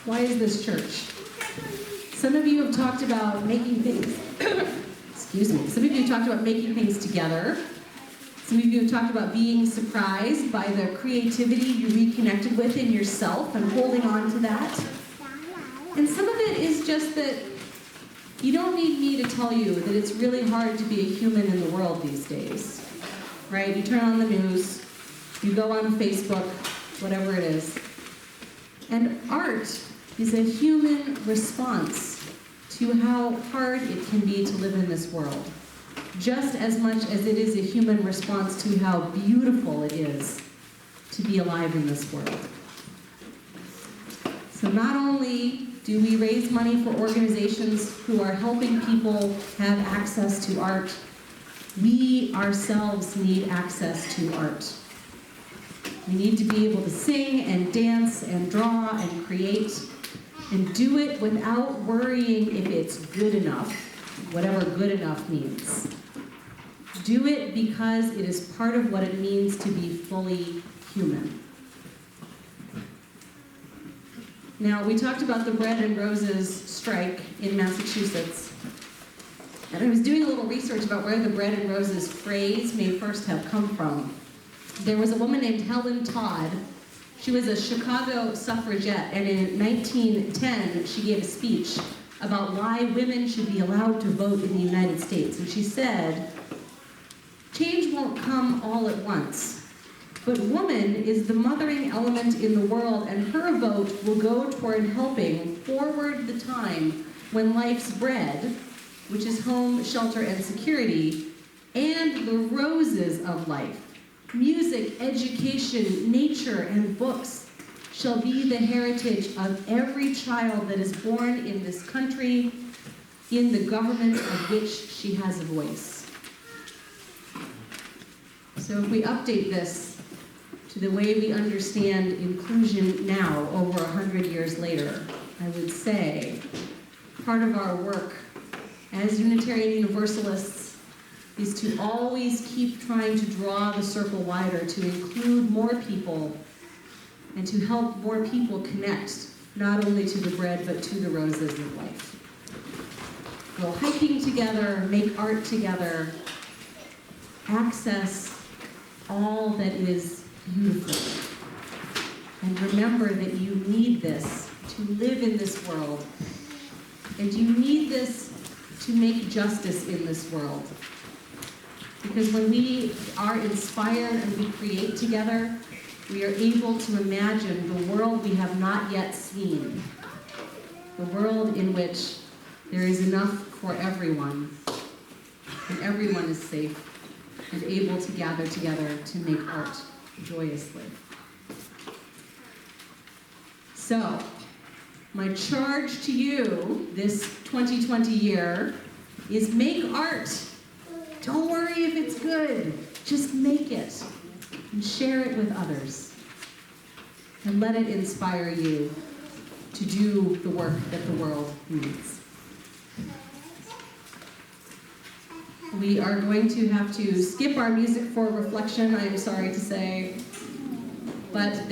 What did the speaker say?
Why is this church? Some of you have talked about making things, excuse me, some of you have talked about making things together. Some of you have talked about being surprised by the creativity you reconnected with in yourself and holding on to that. And some of it is just that you don't need me to tell you that it's really hard to be a human in the world these days, right? You turn on the news, you go on Facebook, whatever it is. And art is a human response to how hard it can be to live in this world, just as much as it is a human response to how beautiful it is to be alive in this world. So not only do we raise money for organizations who are helping people have access to art, we ourselves need access to art. We need to be able to sing and dance and draw and create and do it without worrying if it's good enough, whatever good enough means. Do it because it is part of what it means to be fully human. Now, we talked about the Bread and Roses strike in Massachusetts. And I was doing a little research about where the Bread and Roses phrase may first have come from. There was a woman named Helen Todd. She was a Chicago suffragette, and in 1910, she gave a speech about why women should be allowed to vote in the United States. And she said, "Change won't come all at once, but woman is the mothering element in the world, and her vote will go toward helping forward the time when life's bread, which is home, shelter, and security, and the roses of life, music, education, nature, and books, shall be the heritage of every child that is born in this country, in the government of which she has a voice." So if we update this to the way we understand inclusion now, over 100 years later, I would say part of our work as Unitarian Universalists is to always keep trying to draw the circle wider, to include more people, and to help more people connect, not only to the bread, but to the roses of life. Go hiking together, make art together, access all that is beautiful. And remember that you need this to live in this world. And you need this to make justice in this world. Because when we are inspired and we create together, we are able to imagine the world we have not yet seen. The world in which there is enough for everyone, and everyone is safe and able to gather together to make art joyously. So, my charge to you this 2020 year is make art. Don't worry if it's good. Just make it and share it with others. And let it inspire you to do the work that the world needs. We are going to have to skip our music for reflection, I am sorry to say, but